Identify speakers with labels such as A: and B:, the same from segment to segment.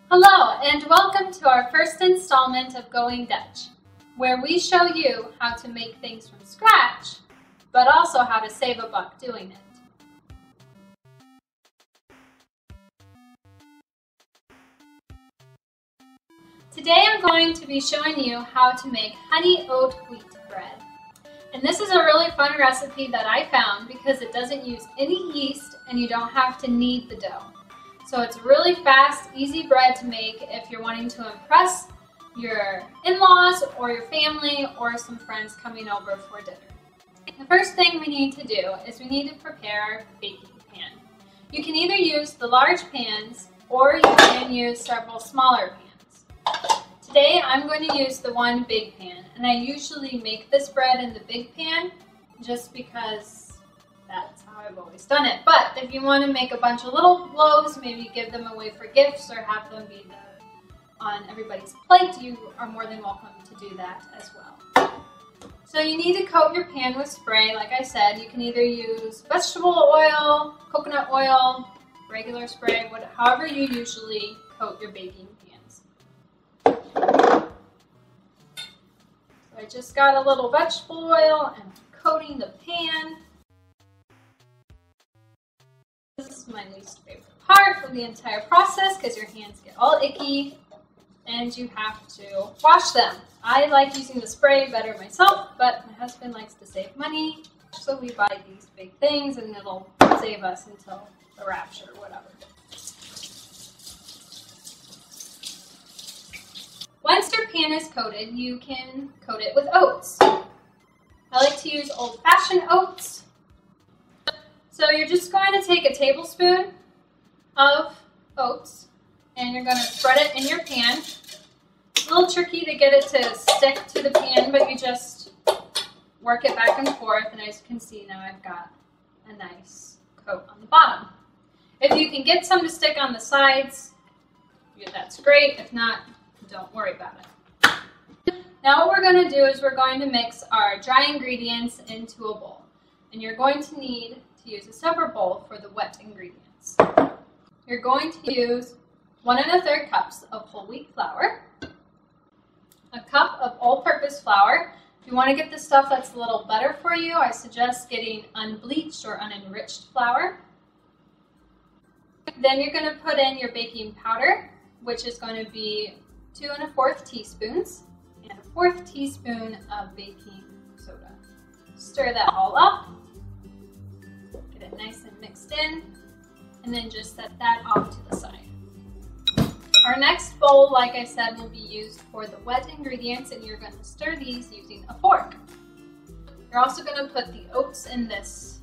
A: Hello and welcome to our first installment of Going Dutch, where we show you how to make things from scratch, but also how to save a buck doing it. Today I'm going to be showing you how to make honey oat wheat bread. And this is a really fun recipe that I found because it doesn't use any yeast and you don't have to knead the dough. So it's really fast, easy bread to make if you're wanting to impress your in-laws or your family or some friends coming over for dinner. The first thing we need to do is we need to prepare our baking pan. You can either use the large pans or you can use several smaller pans. Today I'm going to use the one big pan, and I usually make this bread in the big pan just because that's how I've always done it. But if you want to make a bunch of little loaves, maybe give them away for gifts or have them be on everybody's plate, you are more than welcome to do that as well. So you need to coat your pan with spray. Like I said, you can either use vegetable oil, coconut oil, regular spray, however you usually coat your baking pans. So I just got a little vegetable oil and I'm coating the pan. This is my least favorite part of the entire process because your hands get all icky and you have to wash them. I like using the spray better myself, but my husband likes to save money, so we buy these big things and it'll save us until the rapture or whatever. Once your pan is coated, you can coat it with oats. I like to use old-fashioned oats. So you're just going to take a tablespoon of oats and you're going to spread it in your pan. It's a little tricky to get it to stick to the pan, but you just work it back and forth, and as you can see now I've got a nice coat on the bottom. If you can get some to stick on the sides, that's great. If not, don't worry about it. Now what we're going to do is we're going to mix our dry ingredients into a bowl. And you're going to need to use a separate bowl for the wet ingredients. You're going to use 1 1/3 cups of whole wheat flour, a cup of all-purpose flour. If you want to get the stuff that's a little better for you, I suggest getting unbleached or unenriched flour. Then you're going to put in your baking powder, which is going to be 2 1/4 teaspoons and a 1/4 teaspoon of baking soda. Stir that all up, get it nice and mixed in, and then just set that off to the side. Our next bowl, like I said, will be used for the wet ingredients, and you're going to stir these using a fork. You're also going to put the oats in this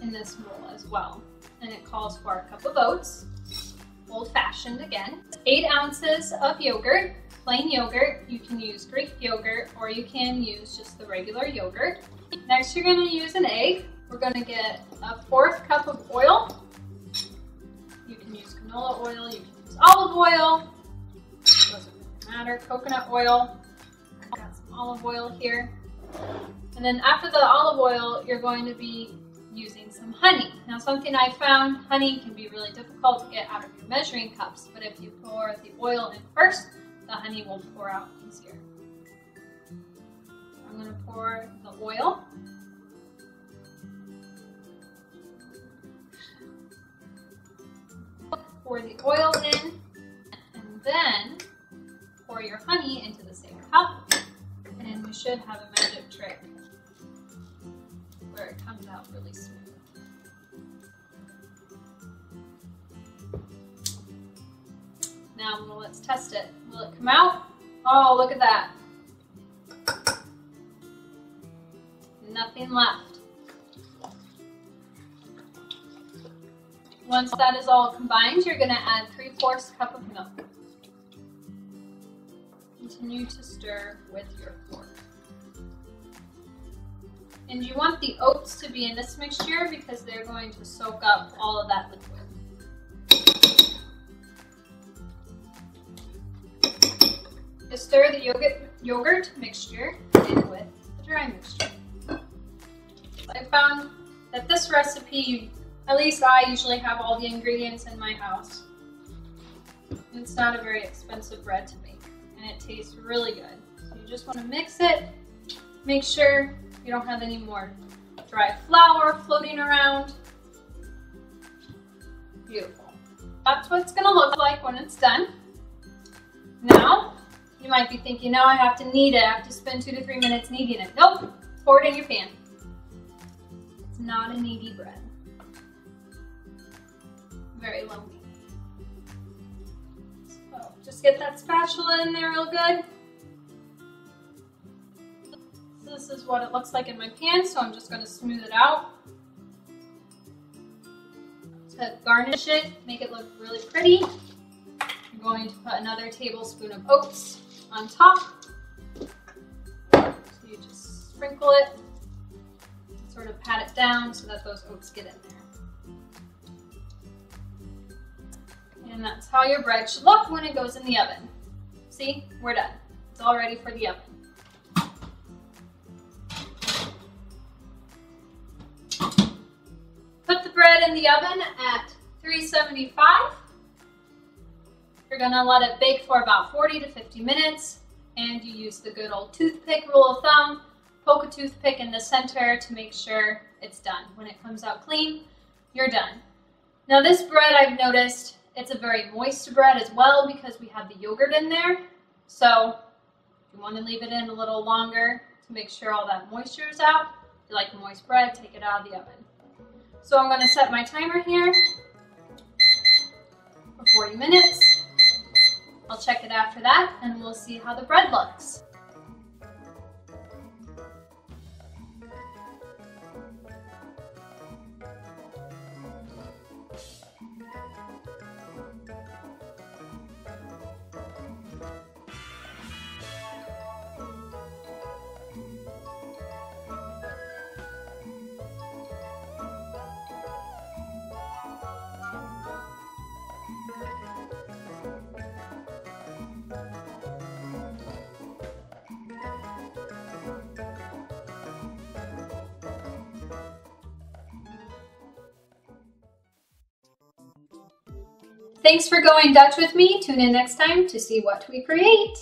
A: bowl as well, and it calls for a cup of oats. Old-fashioned again. 8 ounces of yogurt, plain yogurt. You can use Greek yogurt or you can use just the regular yogurt. Next you're going to use an egg. We're going to get a 1/4 cup of oil. You can use canola oil, you can use olive oil, doesn't really matter, coconut oil. I've got some olive oil here. And then after the olive oil, you're going to be using some honey. Now something I found, honey can be really difficult to get out of your measuring cups, but if you pour the oil in first, the honey will pour out easier. I'm going to pour the oil. Pour the oil in, and then pour your honey into the same cup, and we should have a magic trick where it comes out really smooth. Now let's test it. Will it come out? Oh, look at that. Nothing left. Once that is all combined, you're going to add 3/4 cup of milk. Continue to stir with your fork. And you want the oats to be in this mixture because they're going to soak up all of that liquid. Just stir the yogurt mixture in with the dry mixture. I found that this recipe, at least I usually have all the ingredients in my house. It's not a very expensive bread to make, and it tastes really good. So you just want to mix it. Make sure you don't have any more dry flour floating around. Beautiful. That's what it's going to look like when it's done. Now, you might be thinking, now I have to knead it. I have to spend 2 to 3 minutes kneading it. Nope. Pour it in your pan. It's not a kneady bread. Very lumpy. So just get that spatula in there real good. This is what it looks like in my pan, so I'm just going to smooth it out. To garnish it, make it look really pretty, I'm going to put another tablespoon of oats on top. So you just sprinkle it, sort of pat it down so that those oats get in there. And that's how your bread should look when it goes in the oven. See, we're done. It's all ready for the oven. Put the bread in the oven at 375. You're gonna let it bake for about 40 to 50 minutes, and you use the good old toothpick rule of thumb. Poke a toothpick in the center to make sure it's done. When it comes out clean, you're done. Now this bread, I've noticed, it's a very moist bread as well because we have the yogurt in there. So if you want to leave it in a little longer to make sure all that moisture is out, if you like moist bread, take it out of the oven. So I'm going to set my timer here for 40 minutes. I'll check it after that and we'll see how the bread looks. Thanks for going Dutch with me. Tune in next time to see what we create.